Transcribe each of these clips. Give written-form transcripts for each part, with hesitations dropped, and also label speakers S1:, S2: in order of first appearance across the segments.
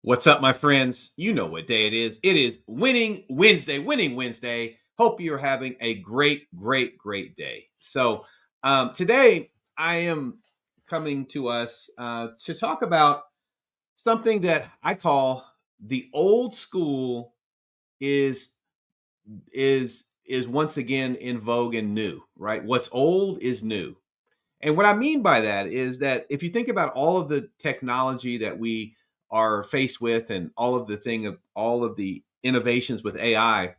S1: What's up, my friends? You know what day it is. It is Winning Wednesday. Winning Wednesday. Hope you're having a great day. Today I am coming to us to talk about something that I call the old school is is once again in vogue and new. Right? What's old is new. And what I mean by that is that if you think about all of the technology that we are faced with and all of the innovations with AI,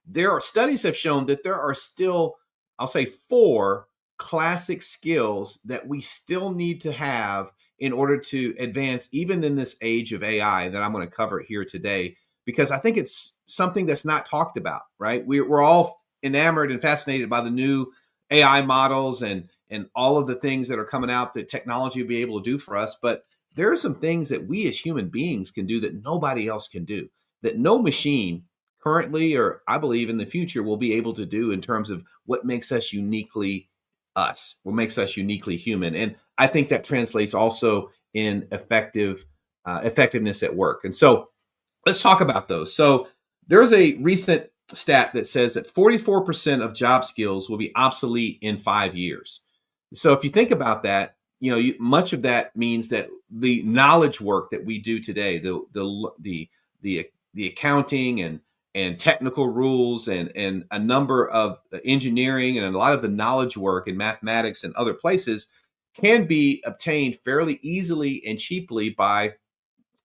S1: there are studies have shown that there are still, I'll say, four classic skills that we still need to have in order to advance even in this age of AI that I'm going to cover here today, because I think it's something that's not talked about, right? We're all enamored and fascinated by the new AI models and all of the things that are coming out that technology will be able to do for us. But there are some things that we as human beings can do that nobody else can do, that no machine currently, or I believe in the future, will be able to do in terms of what makes us uniquely us, what makes us uniquely human. And I think that translates also in effectiveness at work. And so let's talk about those. So there's a recent stat that says that 44% of job skills will be obsolete in 5 years. So if you think about that, much of that means that the knowledge work that we do today, the accounting and technical rules and a number of engineering and a lot of the knowledge work in mathematics and other places can be obtained fairly easily and cheaply by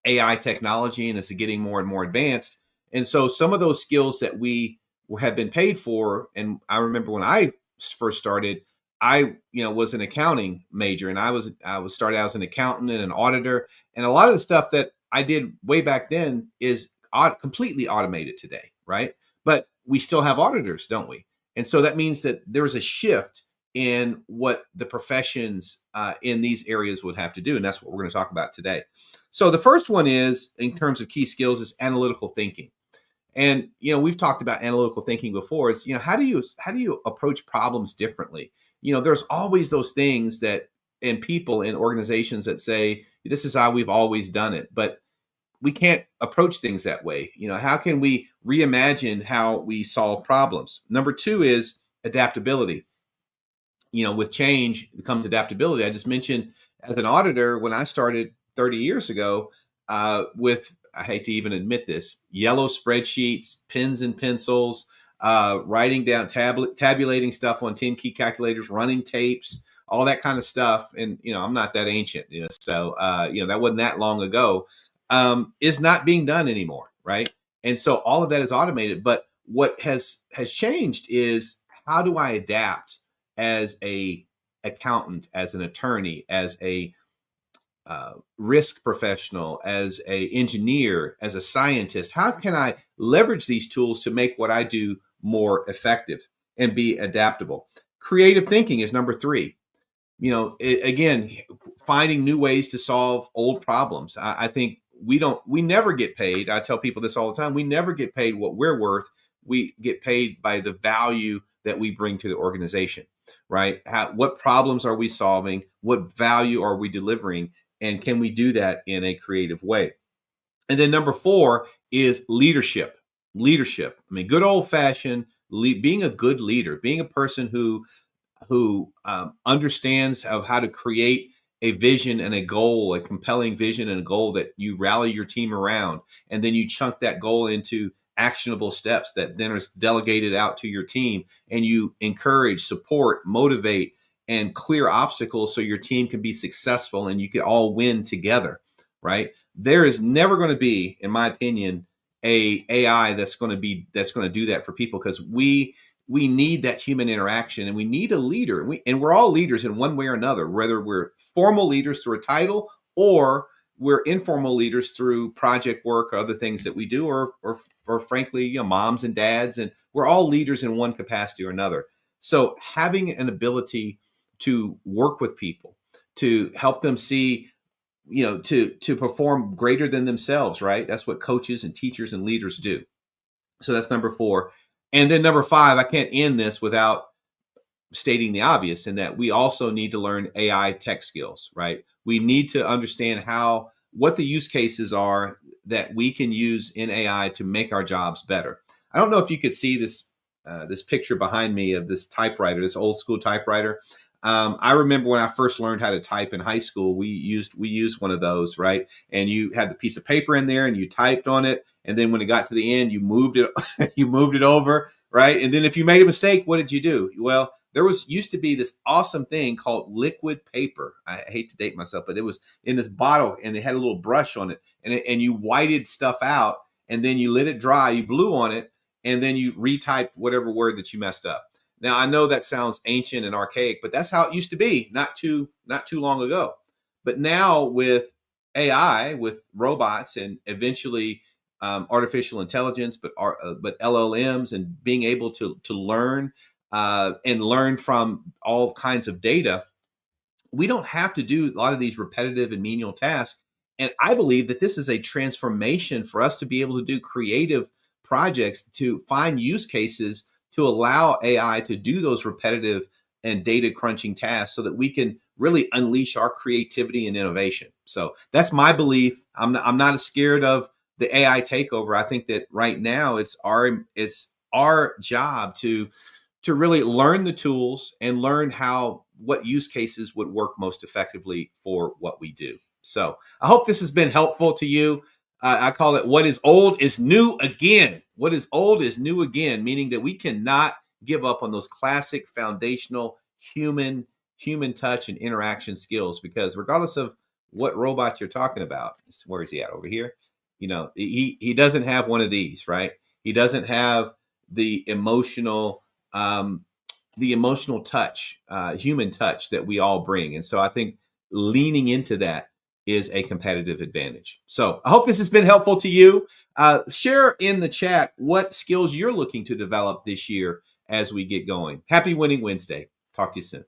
S1: AI technology, and it's getting more and more advanced. And so some of those skills that we have been paid for, and I remember when I first started, I was an accounting major, and I was started out as an accountant and an auditor, and a lot of the stuff that I did way back then is completely automated today, right? But we still have auditors, don't we? And so that means that there's a shift in what the professions in these areas would have to do, and that's what we're going to talk about today. So the first one is, in terms of key skills, is analytical thinking. And we've talked about analytical thinking before. Is how do you approach problems differently? There's always those things that in people in organizations that say this is how we've always done it, but we can't approach things that way. How can we reimagine how we solve problems? Number two is adaptability. With change comes adaptability. I just mentioned as an auditor, when I started 30 years ago, I hate to even admit this, yellow spreadsheets, pens and pencils, writing down, tabulating stuff on 10 key calculators, running tapes, all that kind of stuff. And, I'm not that ancient. So that wasn't that long ago, is not being done anymore. Right. And so all of that is automated. But what has changed is, how do I adapt as a accountant, as an attorney, as a risk professional, as a engineer, as a scientist? How can I leverage these tools to make what I do more effective and be adaptable? Creative thinking is number three. Again, finding new ways to solve old problems. I think we never get paid. I tell people this all the time. We never get paid what we're worth. We get paid by the value that we bring to the organization, right? What problems are we solving? What value are we delivering? And can we do that in a creative way? And then number four is leadership. Leadership. I mean, good old fashioned being a good leader, being a person who understands how to create a vision and a goal, a compelling vision and a goal that you rally your team around, and then you chunk that goal into actionable steps that then are delegated out to your team, and you encourage, support, motivate, and clear obstacles so your team can be successful and you can all win together, right? There is never going to be, in my opinion, a AI that's going to do that for people, because we need that human interaction, and we need a leader. And we're all leaders in one way or another, whether we're formal leaders through a title or we're informal leaders through project work or other things that we do, or frankly, moms and dads, and we're all leaders in one capacity or another. So having an ability to work with people, to help them see, to perform greater than themselves, right? That's what coaches and teachers and leaders do. So that's number four. And then number five, I can't end this without stating the obvious, in that we also need to learn AI tech skills, right? We need to understand how what the use cases are that we can use in AI to make our jobs better. I don't know if you could see this picture behind me of this typewriter, this old school typewriter. I remember when I first learned how to type in high school, we used one of those, right? And you had the piece of paper in there, and you typed on it, and then when it got to the end, you moved it, you moved it over, right? And then if you made a mistake, what did you do? Well, there was used to be this awesome thing called liquid paper. I hate to date myself, but it was in this bottle, and it had a little brush on it, and you whited stuff out, and then you let it dry, you blew on it, and then you retyped whatever word that you messed up. Now I know that sounds ancient and archaic, but that's how it used to be not too long ago. But now with AI, with robots, and eventually artificial intelligence, but LLMs, and being able to learn and learn from all kinds of data, we don't have to do a lot of these repetitive and menial tasks. And I believe that this is a transformation for us to be able to do creative projects, to find use cases to allow AI to do those repetitive and data crunching tasks so that we can really unleash our creativity and innovation. So that's my belief. I'm not as scared of the AI takeover. I think that right now it's our job to really learn the tools and learn what use cases would work most effectively for what we do. So I hope this has been helpful to you. I call it what is old is new again. What is old is new again, meaning that we cannot give up on those classic foundational human touch and interaction skills, because regardless of what robot you're talking about, where is he at over here? He doesn't have one of these, right? He doesn't have the emotional touch, human touch that we all bring. And so I think leaning into that is a competitive advantage. So I hope this has been helpful to you. Share in the chat what skills you're looking to develop this year as we get going. Happy Winning Wednesday. Talk to you soon.